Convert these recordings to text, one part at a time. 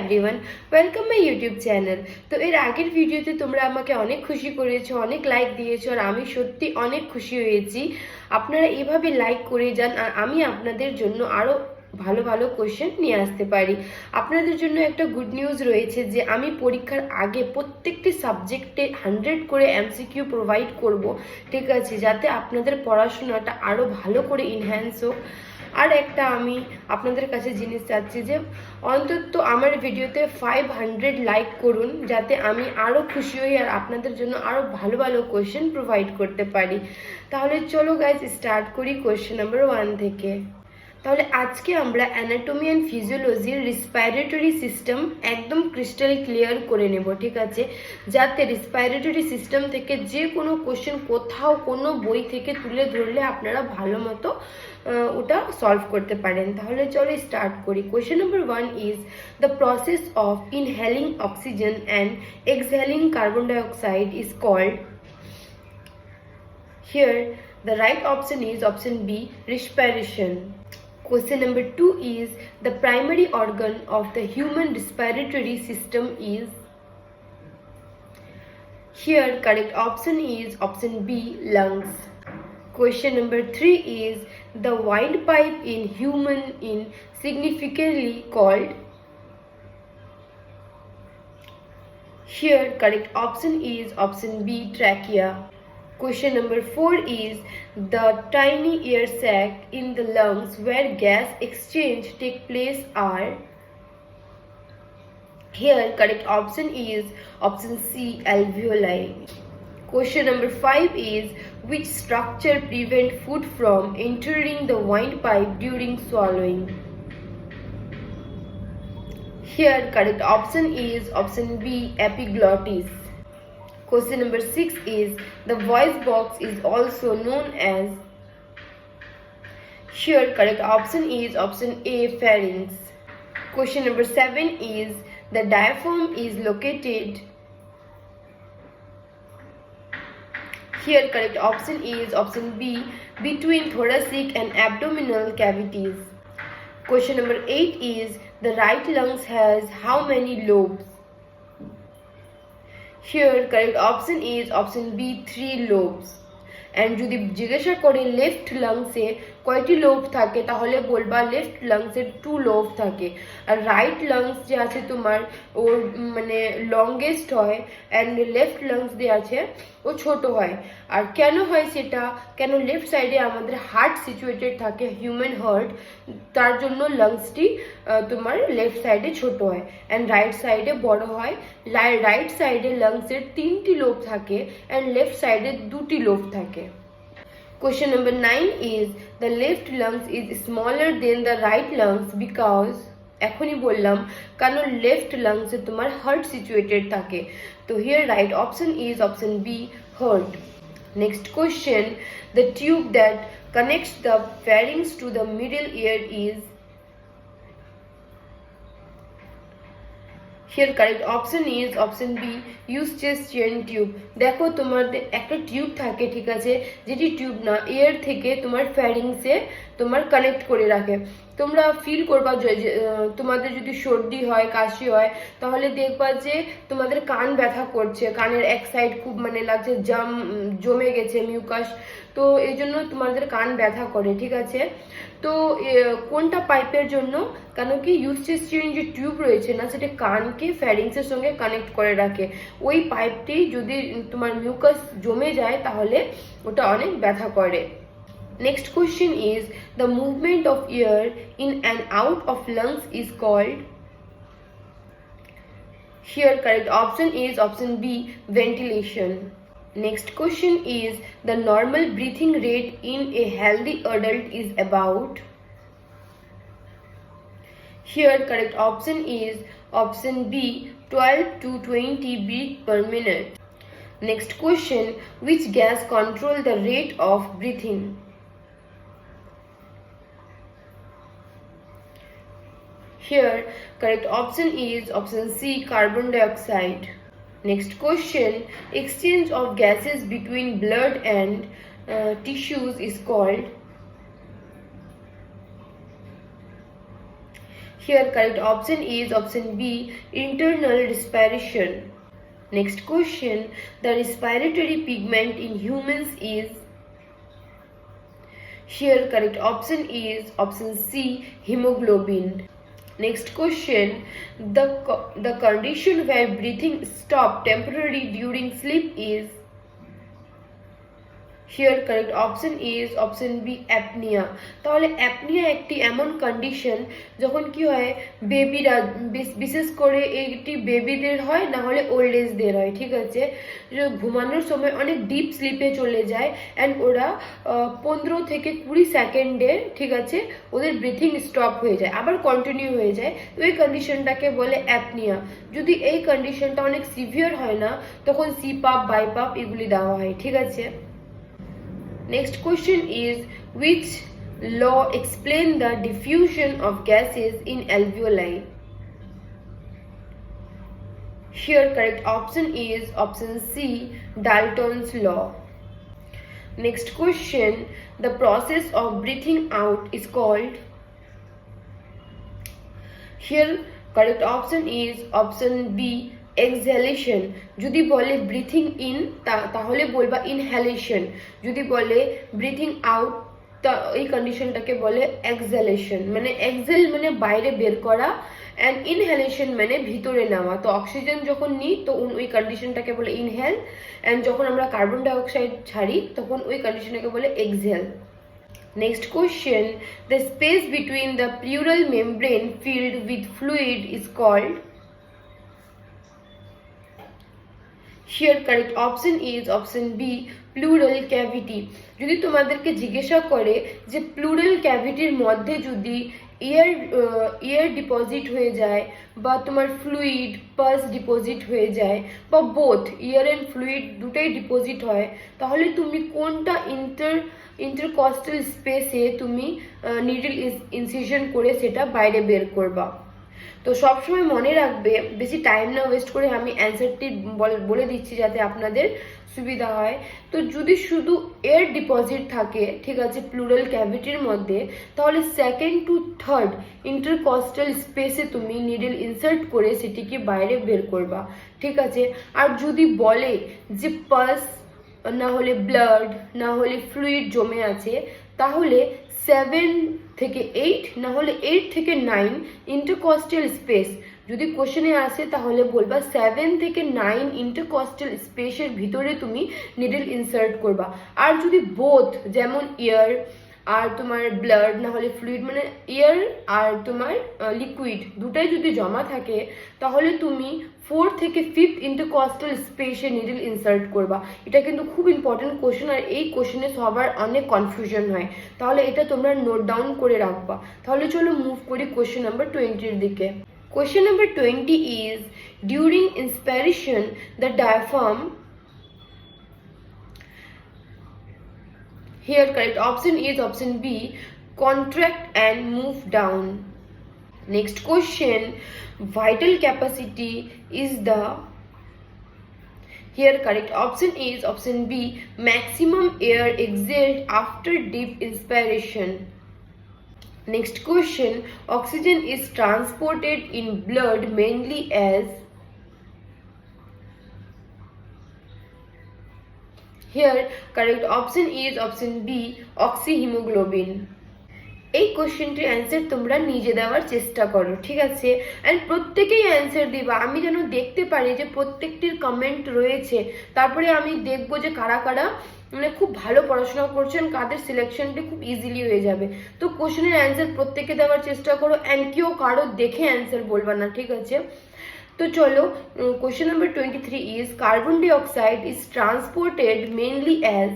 Everyone, welcome my YouTube channel. তো এর আগের ভিডিওতে তোমরা আমাকে অনেক খুশি করেছো, অনেক লাইক দিয়েছো, আর আমি সত্যি অনেক খুশি হয়েছি। আপনারা এভাবে লাইক করে যান আর আমি আপনাদের জন্য আরও ভালো ভালো কোয়েশ্চেন নিয়ে আসতে পারি। আপনাদের জন্য একটা গুড নিউজ রয়েছে যে আমি পরীক্ষার আগে প্রত্যেকটি সাবজেক্টে 100 করে এমসিকিউ প্রোভাইড করব, ঠিক আছে, যাতে আপনাদের পড়াশোনাটা আরও ভালো করে এনহ্যান্স হোক। আর একটা আমি আপনাদের কাছে জিনিস চাচ্ছি যে অন্তত আমার ভিডিওতে 500 লাইক করুন, যাতে আমি আরও খুশি হই আর আপনাদের জন্য আরও ভালো ভালো কোয়েশ্চেন প্রোভাইড করতে পারি। তাহলে চলো গাইজ স্টার্ট করি কোয়েশ্চেন নাম্বার 1 থেকে। তাহলে আজকে আমরা অ্যানাটমি অ্যান্ড ফিজিওলজির রেসপিরেটরি সিস্টেম একদম ক্রিস্টাল ক্লিয়ার করে নেব, ঠিক আছে, যাতে রেসপিরেটরি সিস্টেম থেকে যে কোনো কোশ্চেন কোথাও কোনো বই থেকে তুলে ধরলে আপনারা ভালো মতো ওটা সলভ করতে পারেন। তাহলে চলো স্টার্ট করি। Question number 1 is the process of inhaling oxygen and exhaling carbon dioxide is called. Here the right option is option B, respiration. Question number 2 is the primary organ of the human respiratory system is. Here correct option is option B, lungs. Question number 3 is the windpipe in human is significantly called. Here correct option is option B, trachea. Question number 4 is the tiny air sac in the lungs where gas exchange take place are. Here correct option is option C, alveoli. Question number 5 is which structure prevent food from entering the windpipe during swallowing. Here correct option is option B, epiglottis. Question number 6 is the voice box is also known as. Here correct option is option A, pharynx. Question number 7 is the diaphragm is located. Here correct option is option B, between thoracic and abdominal cavities. Question number 8 is the right lungs has how many lobes. Here correct option is option B, 3 lobes. And যদি জিজ্ঞাসা করে left লাংসে কয়টি lobe থাকে তাহলে বলবা left লাংসের 2 lobe থাকে। আর right lungs যে আছে তোমার ওর মানে লংগেস্ট হয়, অ্যান্ড লেফট লাংস যে আছে ও ছোট হয়। আর কেন হয় সেটা, কেন লেফট সাইডে আমাদের হার্ট সিচুয়েটেড থাকে, হিউম্যান হার্ট, তার জন্য লাংসটি তোমার লেফট সাইডে ছোট হয় অ্যান্ড রাইট সাইডে বড় হয়। রাইট সাইডে লাংসের 3টি লোব থাকে অ্যান্ড লেফট সাইডে 2টি লোব থাকে। Question number 9 is the left lungs is smaller than the right lungs because এখনই বললাম কারণ লেফট লাংসে তোমার হার্ট সিচুয়েটেড থাকে। তো here right option is option B, heart. Next question, the tube that connects the pharynx to the middle ear is. Here correct option is option B, Eustachian tube. দেখো তোমাদের একটা tube থাকে, ঠিক আছে, যেটি tube না এয়ার থেকে তোমার ফ্যারিংসে তোমার কানেক্ট করে রাখে। তোমরা ফিল করবা তোমাদের যদি সর্দি হয়, কাশি হয়, তাহলে দেখবা যে তোমাদের কান ব্যথা করছে, কানের এক সাইড খুব মানে লাগছে জমে গেছে মিউকাস, তো এই জন্য তোমাদের কান ব্যথা করে, ঠিক আছে। তো কোনটা পাইপের জন্য, কেন কি ইউস্টেচিয়ান যে টিউব রয়েছে না সেটা কানকে ফ্যারিংসের সঙ্গে কানেক্ট করে রাখে। ওই পাইপটি যদি তোমার মিউকাস জমে যায় তাহলে ওটা অনেক ব্যথা করে। Next question is the movement of air in and out of lungs is called. Here correct option is option B, ventilation. Next question is the normal breathing rate in a healthy adult is about. Here correct option is option B, 12 to 20 beats per minute. Next question, which gas control the rate of breathing? Here correct option is option C, carbon dioxide. Next question, exchange of gases between blood and tissues is called. Here correct option is option B, internal respiration. Next question, the respiratory pigment in humans is. Here correct option is option C, hemoglobin. Next question, the condition where breathing stop temporarily during sleep is. Here correct option is option B, apnea. তাহলে apnea একটি এমন condition যখন কি হয় বেবিরা, বিশেষ করে এইটি বেবিদের হয়, না হলে ওল্ড এজদের হয়, ঠিক আছে, ঘুমানোর সময় অনেক ডিপ স্লিপে চলে যায় অ্যান্ড ওরা 15 থেকে 20 সেকেন্ডে, ঠিক আছে, ওদের ব্রিথিং স্টপ হয়ে যায়, আবার কন্টিনিউ হয়ে যায়। তো এই কন্ডিশনটাকে বলে অ্যাপনিয়া। যদি এই কন্ডিশনটা অনেক সিভিয়ার হয় না, তখন সিপাপ, বাইপাপ এগুলি দেওয়া হয়, ঠিক আছে। Next question is, which law explain the diffusion of gases in alveoli? Here correct option is option C, Dalton's law. Next question, the process of breathing out is called. Here correct option is option B, exhalation. যদি বলে breathing in তাহলে বলবা inhalation, যদি বলে breathing out এই কন্ডিশনটাকে বলে এক্সহ্যালেশন। মানে exhale মানে বাইরে বের করা অ্যান্ড ইনহ্যালেশন মানে ভিতরে নেওয়া। তো অক্সিজেন যখন নিই তো ওই কন্ডিশনটাকে বলে ইনহেল, অ্যান্ড যখন আমরা কার্বন ডাইঅক্সাইড ছাড়ি তখন ওই কন্ডিশনটাকে বলে exhale. Next question, the space between the pleural membrane filled with fluid is called. Here correct option is option B, pleural cavity. যদি তোমাদেরকে জিজ্ঞাসা করে যে প্লুরাল ক্যাভিটির মধ্যে যদি এয়ার ডিপোজিট হয়ে যায় বা তোমার ফ্লুইড পাস ডিপোজিট হয়ে যায় বা বোথ এয়ার অ্যান্ড ফ্লুইড দুটাই ডিপোজিট হয়, তাহলে তুমি কোনটা ইন্টারকস্টাল স্পেসে তুমি নিডল ইনসিশন করে সেটা বাইরে বের করবা। তো সবসময় মনে রাখবে, বেশি টাইম না ওয়েস্ট করে আমি অ্যান্সারটি বলে দিচ্ছি যাতে আপনাদের সুবিধা হয়। তো যদি শুধু এয়ার ডিপোজিট থাকে, ঠিক আছে, প্লুরাল ক্যাভিটির মধ্যে, তাহলে সেকেন্ড টু থার্ড ইন্টারকস্টাল স্পেসে তুমি নিডল ইনসার্ট করে সেটিকে বাইরে বের করবা, ঠিক আছে। আর যদি বলে যে পাস না হলে ব্লাড না হলে ফ্লুইড জমে আছে, তাহলে 7 থেকে 8 না হলে 8 থেকে 9 ইন্টারকস্টাল স্পেস যদি কোশ্চেনে আসে তাহলে বলবা 7 থেকে 9 ইন্টারকস্টাল স্পেসের ভিতরে তুমি নিডল ইনসার্ট করবা। আর যদি বোথ, যেমন এয়ার আর তোমার ব্লাড না হলে ফ্লুইড, মানে এয়ার আর তোমার লিকুইড দুটাই যদি জমা থাকে, তাহলে তুমি 4 থেকে 5 ইন্টারকস্টাল স্পেসে নিডল ইনসার্ট করবা। এটা কিন্তু খুব ইম্পর্টেন্ট কোশ্চেন, আর এই কোশ্চেনে সবার অনেক কনফিউশন হয়, তাহলে এটা তোমরা নোট ডাউন করে রাখবা। তাহলে চলো মুভ করি কোশ্চেন নাম্বার 20 দিকে। Question number 20 is, during inspiration the diaphragm. Here correct option is option B, contract and move down. Next question, vital capacity is the. Here correct option is option B, maximum air exhaled after deep inspiration. Next question, oxygen is transported in blood mainly as. Here correct option is option B, oxyhemoglobin. এই কোশ্চেনটির answer তোমরা নিজে দেওয়ার চেষ্টা করো, ঠিক আছে, and প্রত্যেকেই answer দিবা। আমি যেন দেখতে পারি যে প্রত্যেকটির কমেন্ট রয়েছে, তারপরে আমি দেখবো যে কারা কারা মানে খুব ভালো পড়াশোনা করছেন, কাদের সিলেকশনটি খুব ইজিলি হয়ে যাবে। তো কোশ্চেনের অ্যান্সার প্রত্যেকে দেওয়ার চেষ্টা করো, অ্যান্ড কেউ কারো দেখে অ্যান্সার বলবা না, ঠিক আছে। তো চলো, question number 23 is, carbon dioxide is transported mainly as.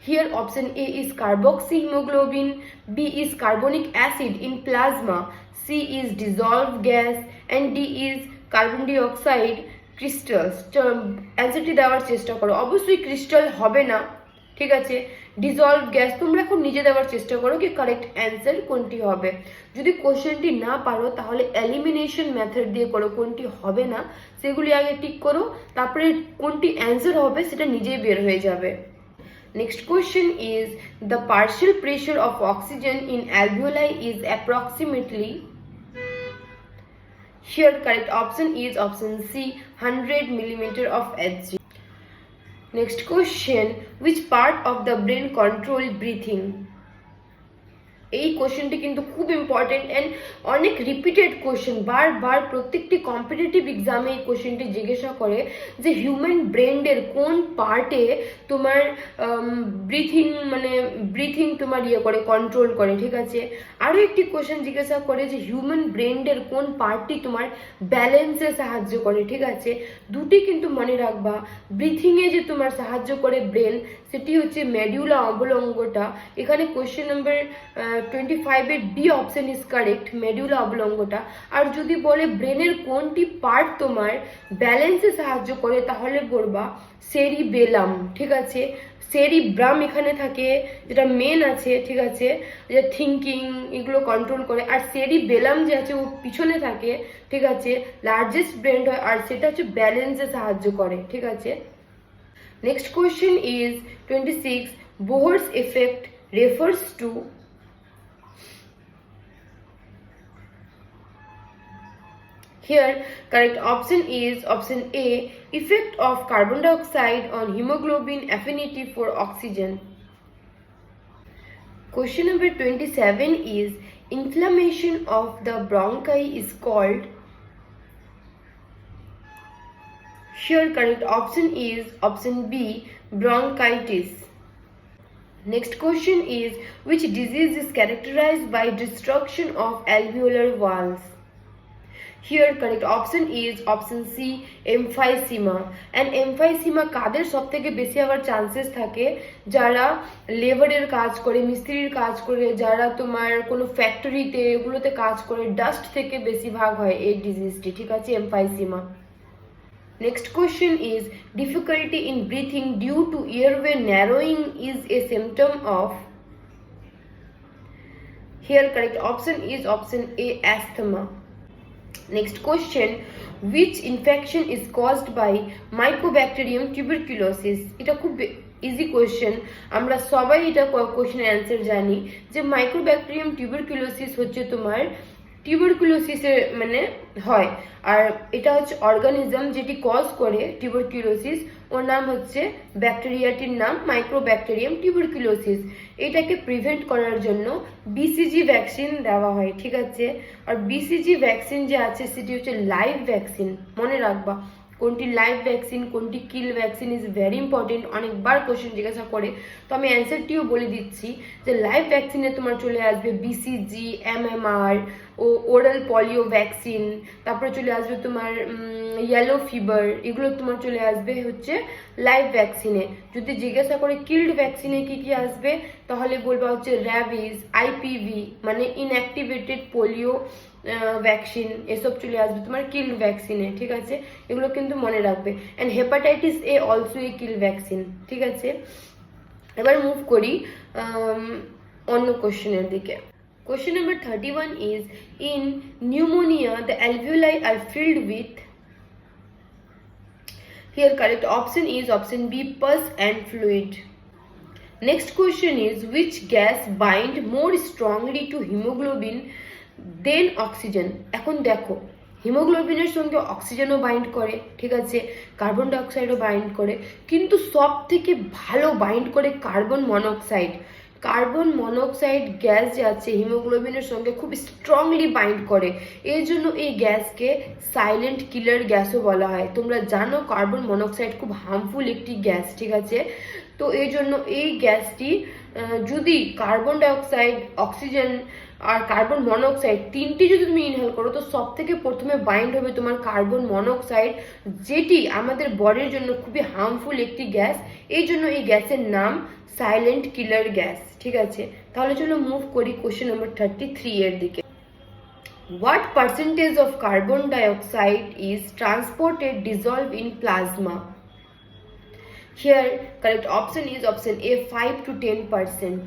Here option A is carboxyhemoglobin, B is carbonic acid in plasma, C is dissolved gas, and D is carbon dioxide crystals. অ্যান্সারটি দেওয়ার চেষ্টা করো। অবশ্যই ক্রিস্টাল হবে না, ঠিক আছে, dissolved gas. তোমরা এখন নিজে দেওয়ার চেষ্টা করো কি কারেক্ট অ্যান্সার কোনটি হবে। যদি কোশ্চেনটি না পারো তাহলে এলিমিনেশন মেথড দিয়ে করো, কোনটি হবে না সেগুলি আগে টিক করো, তারপরে কোনটি অ্যান্সার হবে সেটা নিজেই বের হয়ে যাবে। Next question is, the partial pressure of oxygen in alveoli is approximately. Here correct option is option C, 100 millimeter of Hg. Next question, which part of the brain control breathing? এই কোশ্চেনটি কিন্তু খুব ইম্পর্টেন্ট অ্যান্ড অনেক repeated question, বারবার প্রত্যেকটি competitive এক্সামে এই কোশ্চেনটি জিজ্ঞাসা করে যে হিউম্যান ব্রেনের কোন পার্টে তোমার ব্রিথিং তোমার করে কন্ট্রোল করে, ঠিক আছে। আরও একটি কোশ্চেন জিজ্ঞাসা করে যে হিউম্যান ব্রেনের কোন পার্টটি তোমার ব্যালেন্সে সাহায্য করে, ঠিক আছে। দুটি কিন্তু মনে রাখবা, ব্রিথিংয়ে যে তোমার সাহায্য করে ব্রেন, সেটি হচ্ছে মেডুলা অবলঙ্গটা। এখানে question number 25 B option is correct, medulla oblongata. আর যদি বলে ব্রেনের কোনটি পার্ট তোমার ব্যালেন্সে সাহায্য করে, তাহলে বলবা সেরিবেলাম, ঠিক আছে। সেরিব্রাম এখানে থাকে, যেটা মেন আছে, ঠিক আছে, যে থিঙ্কিং এগুলো কন্ট্রোল করে। আর সেরিবেলাম যে আছে ও পিছনে থাকে, ঠিক আছে, লার্জেস্ট ব্রেন হয়, আর সেটা হচ্ছে ব্যালেন্সে সাহায্য করে, ঠিক আছে। Next question is 26. Bohr's effect refers to. Here correct option is option A, effect of carbon dioxide on hemoglobin affinity for oxygen. Question number 27 is inflammation of the bronchi is called. Here correct option is option B, bronchitis. Next question is which disease is characterized by destruction of alveolar valves? Here correct option is option C, emphysema. And emphysema কাদের সবথেকে বেশি হওয়ার chances থাকে? যারা লেবারের কাজ করে, মিস্ত্রির কাজ করে, যারা তোমার কোনো ফ্যাক্টরিতে এগুলোতে কাজ করে, ডাস্ট থেকে বেশিরভাগ হয় এই ডিজিজটি, ঠিক আছে, emphysema. Next question is difficulty in breathing due to airway narrowing is a symptom of. Here correct option is option A, asthma. Next question, which infection is caused by Mycobacterium tuberculosis? এটা খুব easy question, আমরা সবাই এটা কোয়েশ্চেনের answer জানি যে mycobacterium tuberculosis হচ্ছে তোমার টিউবারকুলোসিসের মানে হয়। আর এটা হচ্ছে অর্গানিজম যেটি কজ করে টিউবারকুলোসিস, ওর নাম হচ্ছে ব্যাকটেরিয়াটির নাম মাইক্রোব্যাকটেরিয়াম টিউবারকুলোসিস। এটাকে প্রিভেন্ট করার জন্য বিসিজি ভ্যাকসিন দেওয়া হয়, ঠিক আছে। আর বিসিজি ভ্যাকসিন যে আছে সেটি হচ্ছে লাইভ ভ্যাকসিন, মনে রাখবা কোনটি লাইভ ভ্যাকসিন কোনটি কিল ভ্যাকসিন ইজ ভেরি ইম্পর্টেন্ট, অনেকবার কোশ্চেন জিজ্ঞাসা করে। তো আমি অ্যান্সারটিও বলে দিচ্ছি যে লাইভ ভ্যাকসিনে তোমার চলে আসবে বিসিজি, এমএমআর ও ওরাল পলিও ভ্যাকসিন, তারপরে চলে আসবে তোমার ইয়েলো ফিভার, এগুলো তোমার চলে আসবে হচ্ছে লাইভ ভ্যাকসিনে। যদি জিজ্ঞাসা করে কিল্ড ভ্যাকসিনে কি কি আসবে, তাহলে বলবা হচ্ছে র্যাবিস, আইপিভি মানে ইনঅ্যাক্টিভেটেড পোলিও ভ্যাকসিন, এসব চলে আসবে তোমার কিল্ড ভ্যাকসিনে, ঠিক আছে। এগুলো কিন্তু মনে রাখবে। And hepatitis A also a kill vaccine, ঠিক আছে। এবার মুভ করি অন্য কোশ্চেনের দিকে। Question number 31 is in pneumonia the alveoli are filled with. Here correct option is option B, pus and fluid. Next question is which gas bind more strongly to hemoglobin than oxygen? এখন দেখো হিমোগ্লোবিনের সঙ্গে অক্সিজেনও bind করে, ঠিক আছে, carbon ডাইঅক্সাইডও bind করে, কিন্তু সব থেকে ভালো বাইন্ড করে carbon monoxide. Carbon monoxide gas যে আছে হিমোগ্লোবিনের সঙ্গে খুব স্ট্রংলি বাইন্ড করে, এই জন্য এই গ্যাসকে সাইলেন্ট কিলার গ্যাসও বলা হয়। তোমরা জানো কার্বন মনোক্সাইড খুব হার্মফুল একটি গ্যাস, ঠিক আছে। তো এই জন্য এই গ্যাসটি যদি কার্বন ডাইঅক্সাইড, অক্সিজেন আর কার্বন মনোক্সাইড তিনটি যদি তুমি ইনহেল করো, তো সব থেকে প্রথমে বাইন্ড হবে তোমার কার্বন মনোক্সাইড, যেটি আমাদের বডির জন্য খুবই হার্মফুল একটি গ্যাস। এই জন্য এই গ্যাসের নাম সাইলেন্ট কিলার গ্যাস, ঠিক আছে। তাহলে চলো মুভ করি কোশ্চেন নাম্বার 33 এর দিকে। What percentage of carbon dioxide is transported dissolved in plasma? Here correct option is option A, 5 to 10%.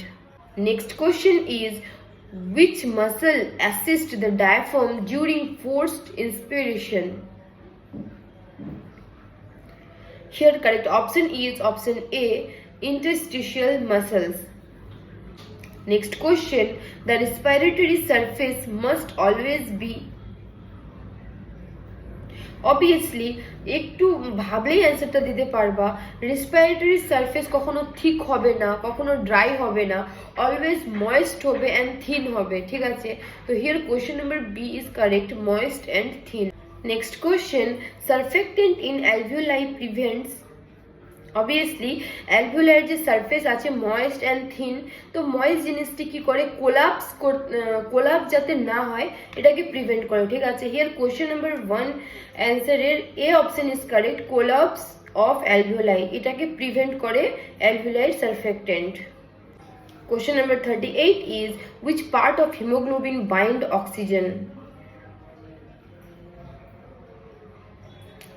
Next question is which muscle assists the diaphragm during forced inspiration? Here correct option is option A, interstitial muscles. Next question, the respiratory surface must always be. Obviously একটু ভাবলেই অ্যান্সারটা দিতে পারবা। Respiratory surface কখনো thick হবে না, কখনো dry হবে না, অলওয়েজ ময়েস্ট হবে অ্যান্ড থিন হবে, ঠিক আছে? তো here question number B is correct, moist and thin. Next question, surfactant in alveoli prevents, obviously alveolar যে সারফেস আছে ময়েস্ট অ্যান্ড থিন, তো ময়েস্ট জিনিসটি কি করে, কোলাপস যাতে না হয় এটাকে প্রিভেন্ট করে, ঠিক আছে? হিয়ার কোয়েশ্চেন নাম্বার 1 অ্যান্সারের A option is correct, collapse of alveoli, এটাকে প্রিভেন্ট করে alveoli surfactant. Question number 38 is, which part of hemoglobin bind oxygen?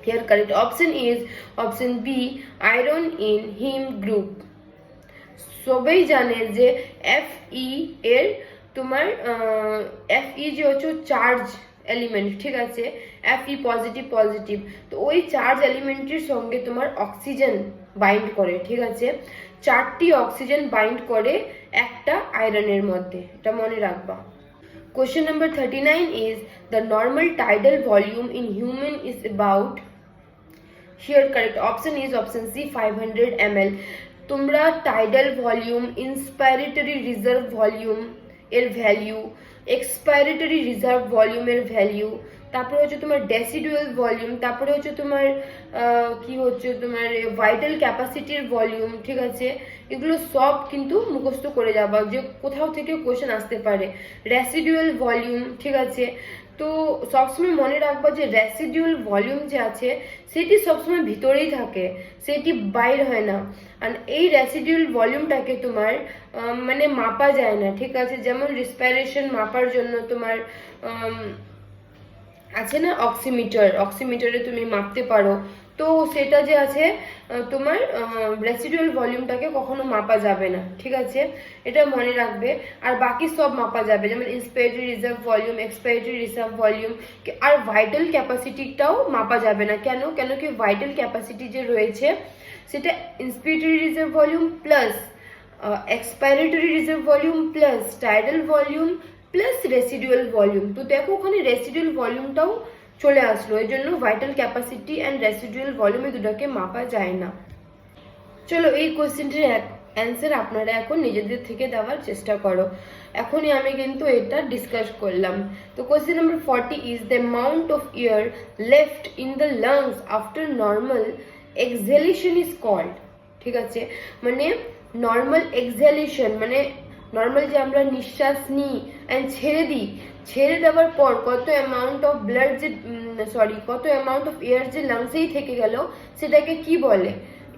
Here correct option is option B, iron in heme group. সবাই জানে যে Fe এর তোমার Fe যে হচ্ছে charge element, ঠিক আছে? Fe পজিটিভ, তো ওই চার্জ এলিমেন্টের সঙ্গে তোমার অক্সিজেন বাইন্ড করে, ঠিক আছে? 4টি অক্সিজেন বাইন্ড করে একটা আয়রনের মধ্যে, এটা মনে রাখবা। Question number 39 is, the normal tidal volume in human is about, here correct option is option C, 500 ml. তোমরা টাইডাল ভলিউম, ইন্সপাইরেটরি রিজার্ভ ভলিউম এর ভ্যালু, এক্সপাইরেটরি রিজার্ভ ভলিউমের ভ্যালু, তারপরে হচ্ছে তোমার ডেসিডুয়াল ভলিউম, তারপরে হচ্ছে তোমার কি হচ্ছে তোমার ভাইটাল ক্যাপাসিটির ভলিউম, ঠিক আছে? এগুলো সব কিন্তু মুখস্থ করে যাবা, যে কোথাও থেকে কোশ্চেন আসতে পারে। রেসিডুয়াল ভলিউম, ঠিক আছে? তো সবসময় মনে রাখবা যে রেসিডুয়াল ভলিউম যে আছে সেটি সবসময় ভিতরেই থাকে, সেটি বাইর হয় না। আর এই রেসিডুয়াল ভলিউমটাকে তোমার মানে মাপা যায় না, ঠিক আছে? যেমন রেসপিরেশন মাপার জন্য তোমার আছে না অক্সিমিটারে তুমি মাপতে পারো, তো সেটা যে আছে তোমার রেসিডুয়াল ভলিউমটাকে কখনো মাপা যাবে না, ঠিক আছে? এটা মনে রাখবে। আর বাকি সব মাপা যাবে, যেমন ইন্সপাইরেটরি রিজার্ভ ভলিউম, এক্সপাইরেটরি রিজার্ভ ভলিউম। আর ভাইটাল ক্যাপাসিটিটাও মাপা যাবে না, কেন কি ভাইটাল ক্যাপাসিটি যে রয়েছে সেটা inspiratory reserve volume plus expiratory reserve volume plus tidal volume plus residual volume. তো দেখো ওখানে রেসিডুয়াল ভলিউমটাও চলে আসলো, এই জন্য vital capacity and residual volume এই দুটাকে মাপা যায় না। চলো এই কোশ্চেনটির অ্যান্সার আপনারা এখন নিজেদের থেকে দেওয়ার চেষ্টা করো। এখনই আমি কিন্তু এটা ডিসকাস করলাম। তো question number 40 is, the amount of air left in the lungs after normal exhalation is called, ঠিক আছে? মানে নর্মাল এক্সহেলেশন মানে নর্মাল যে আমরা নিঃশ্বাস নিই অ্যান্ড ছেড়ে দিই, ছেড়ে দেওয়ার পর কত অ্যামাউন্ট অফ ব্লাড যে কত অ্যামাউন্ট অফ এয়ার যে লাংসেই থেকে গেল সেটাকে কি বলে?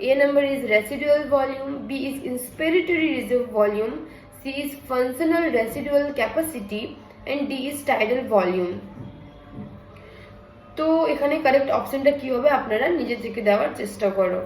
A number is residual volume, B is inspiratory reserve volume, C is functional residual capacity and D is tidal volume. তো এখানে কারেক্ট অপশনটা কি হবে আপনারা নিজে থেকে দেওয়ার চেষ্টা করো।